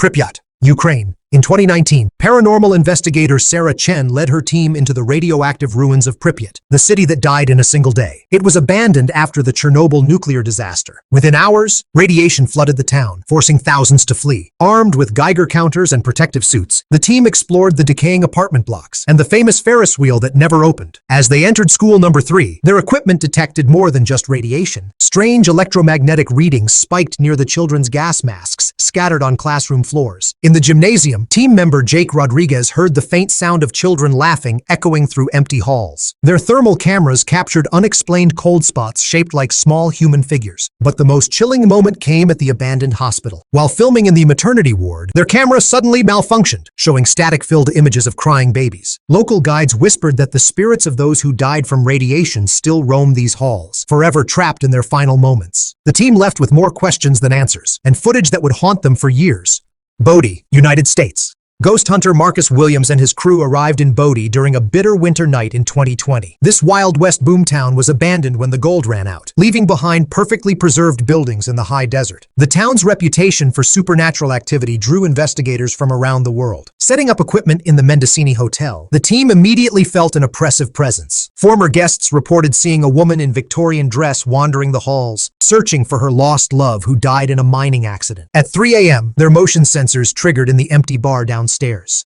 Pripyat, Ukraine. In 2019, paranormal investigator Sarah Chen led her team into the radioactive ruins of Pripyat, the city that died in a single day. It was abandoned after the Chernobyl nuclear disaster. Within hours, radiation flooded the town, forcing thousands to flee. Armed with Geiger counters and protective suits, the team explored the decaying apartment blocks and the famous Ferris wheel that never opened. As they entered school number 3, their equipment detected more than just radiation. Strange electromagnetic readings spiked near the children's gas masks, scattered on classroom floors. In the gymnasium, team member Jake Rodriguez heard the faint sound of children laughing echoing through empty halls. Their thermal cameras captured unexplained cold spots shaped like small human figures. But the most chilling moment came at the abandoned hospital. While filming in the maternity ward, their camera suddenly malfunctioned, showing static-filled images of crying babies. Local guides whispered that the spirits of those who died from radiation still roam these halls, forever trapped in their final moments. The team left with more questions than answers, and footage that would haunt them for years. Bodie, United States. Ghost hunter Marcus Williams and his crew arrived in Bodie during a bitter winter night in 2020. This Wild West boomtown was abandoned when the gold ran out, leaving behind perfectly preserved buildings in the high desert. The town's reputation for supernatural activity drew investigators from around the world. Setting up equipment in the Mendocini Hotel, the team immediately felt an oppressive presence. Former guests reported seeing a woman in Victorian dress wandering the halls, searching for her lost love who died in a mining accident. At 3 a.m., their motion sensors triggered in the empty bar downstairs.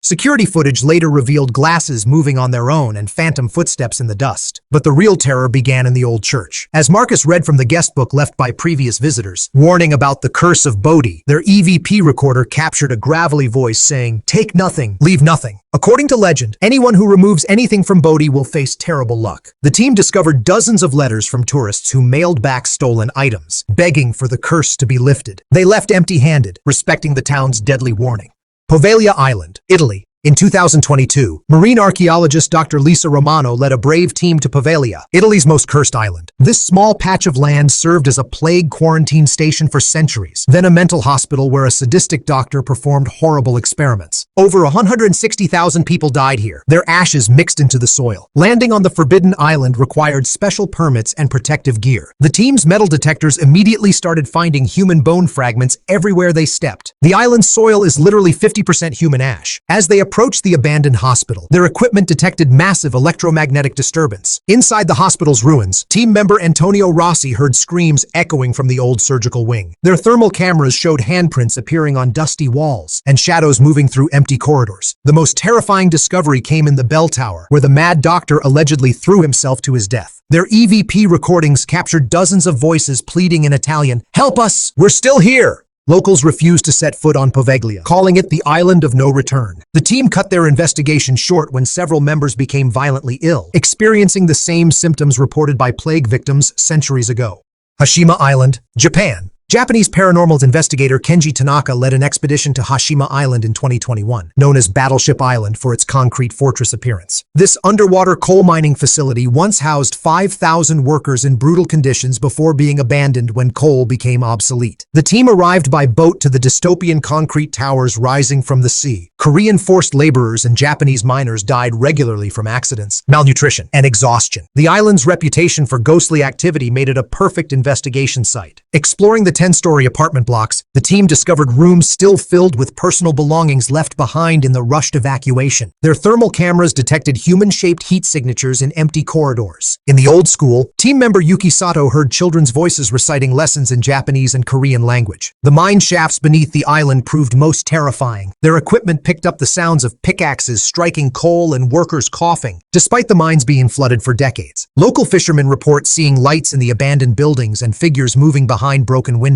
Security footage later revealed glasses moving on their own and phantom footsteps in the dust. But the real terror began in the old church. As Marcus read from the guest book left by previous visitors, warning about the curse of Bodie, their EVP recorder captured a gravelly voice saying, "Take nothing, leave nothing." According to legend, anyone who removes anything from Bodie will face terrible luck. The team discovered dozens of letters from tourists who mailed back stolen items, begging for the curse to be lifted. They left empty-handed, respecting the town's deadly warning. Poveglia Island, Italy. In 2022, marine archaeologist Dr. Lisa Romano led a brave team to Poveglia, Italy's most cursed island. This small patch of land served as a plague quarantine station for centuries, then a mental hospital where a sadistic doctor performed horrible experiments. Over 160,000 people died here, their ashes mixed into the soil. Landing on the forbidden island required special permits and protective gear. The team's metal detectors immediately started finding human bone fragments everywhere they stepped. The island's soil is literally 50% human ash. As they approached the abandoned hospital, their equipment detected massive electromagnetic disturbance. Inside the hospital's ruins, team member Antonio Rossi heard screams echoing from the old surgical wing. Their thermal cameras showed handprints appearing on dusty walls and shadows moving through empty corridors. The most terrifying discovery came in the bell tower, where the mad doctor allegedly threw himself to his death. Their EVP recordings captured dozens of voices pleading in Italian, "Help us! We're still here!" Locals refused to set foot on Poveglia, calling it the island of no return. The team cut their investigation short when several members became violently ill, experiencing the same symptoms reported by plague victims centuries ago. Hashima Island, Japan. Japanese paranormal investigator Kenji Tanaka led an expedition to Hashima Island in 2021, known as Battleship Island for its concrete fortress appearance. This underwater coal mining facility once housed 5,000 workers in brutal conditions before being abandoned when coal became obsolete. The team arrived by boat to the dystopian concrete towers rising from the sea. Korean forced laborers and Japanese miners died regularly from accidents, malnutrition, and exhaustion. The island's reputation for ghostly activity made it a perfect investigation site. Exploring the 10-story apartment blocks, the team discovered rooms still filled with personal belongings left behind in the rushed evacuation. Their thermal cameras detected human-shaped heat signatures in empty corridors. In the old school, team member Yuki Sato heard children's voices reciting lessons in Japanese and Korean language. The mine shafts beneath the island proved most terrifying. Their equipment picked up the sounds of pickaxes striking coal and workers coughing, despite the mines being flooded for decades. Local fishermen report seeing lights in the abandoned buildings and figures moving behind broken windows.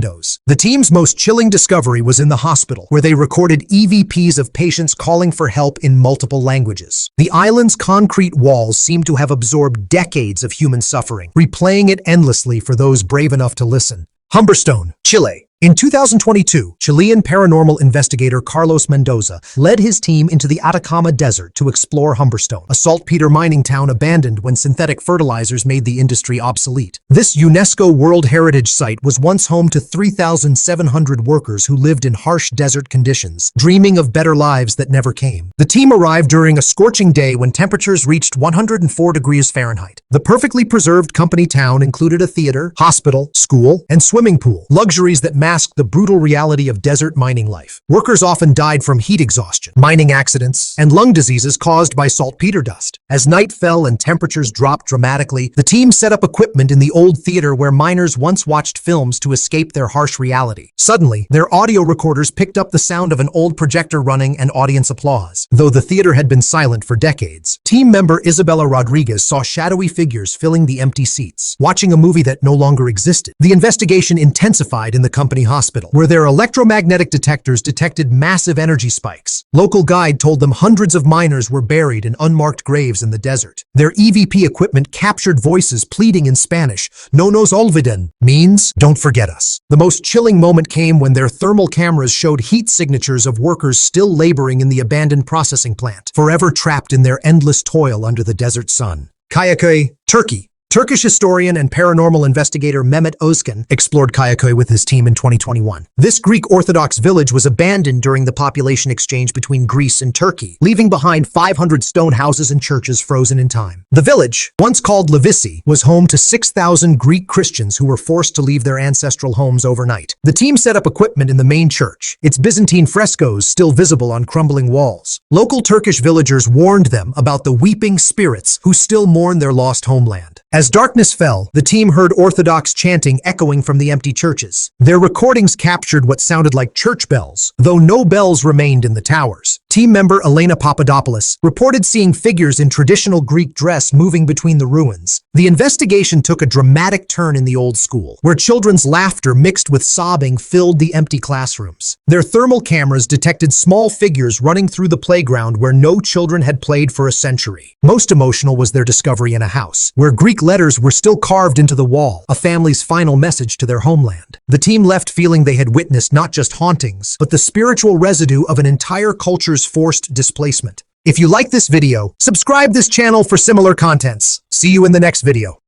The team's most chilling discovery was in the hospital, where they recorded EVPs of patients calling for help in multiple languages. The island's concrete walls seemed to have absorbed decades of human suffering, replaying it endlessly for those brave enough to listen. Humberstone, Chile. In 2022, Chilean paranormal investigator Carlos Mendoza led his team into the Atacama Desert to explore Humberstone, a saltpeter mining town abandoned when synthetic fertilizers made the industry obsolete. This UNESCO World Heritage Site was once home to 3,700 workers who lived in harsh desert conditions, dreaming of better lives that never came. The team arrived during a scorching day when temperatures reached 104 degrees Fahrenheit. The perfectly preserved company town included a theater, hospital, school, and swimming pool, luxuries that matched masked the brutal reality of desert mining life. Workers often died from heat exhaustion, mining accidents, and lung diseases caused by saltpeter dust. As night fell and temperatures dropped dramatically, the team set up equipment in the old theater where miners once watched films to escape their harsh reality. Suddenly, their audio recorders picked up the sound of an old projector running and audience applause. Though the theater had been silent for decades, team member Isabella Rodriguez saw shadowy figures filling the empty seats, watching a movie that no longer existed. The investigation intensified in the company hospital, where their electromagnetic detectors detected massive energy spikes. Local guide told them hundreds of miners were buried in unmarked graves in the desert. Their EVP equipment captured voices pleading in Spanish, "No nos olviden," means, "Don't forget us." The most chilling moment came when their thermal cameras showed heat signatures of workers still laboring in the abandoned processing plant, forever trapped in their endless toil under the desert sun. Kayaköy, Turkey. Turkish historian and paranormal investigator Mehmet Özkan explored Kayaköy with his team in 2021. This Greek Orthodox village was abandoned during the population exchange between Greece and Turkey, leaving behind 500 stone houses and churches frozen in time. The village, once called Liability, was home to 6,000 Greek Christians who were forced to leave their ancestral homes overnight. The team set up equipment in the main church, its Byzantine frescoes still visible on crumbling walls. Local Turkish villagers warned them about the weeping spirits who still mourn their lost homeland. As darkness fell, the team heard Orthodox chanting echoing from the empty churches. Their recordings captured what sounded like church bells, though no bells remained in the towers. Team member Elena Papadopoulos reported seeing figures in traditional Greek dress moving between the ruins. The investigation took a dramatic turn in the old school, where children's laughter mixed with sobbing filled the empty classrooms. Their thermal cameras detected small figures running through the playground where no children had played for a century. Most emotional was their discovery in a house, where Greek letters were still carved into the wall, a family's final message to their homeland. The team left feeling they had witnessed not just hauntings, but the spiritual residue of an entire culture's forced displacement. If you like this video, subscribe this channel for similar contents. See you in the next video.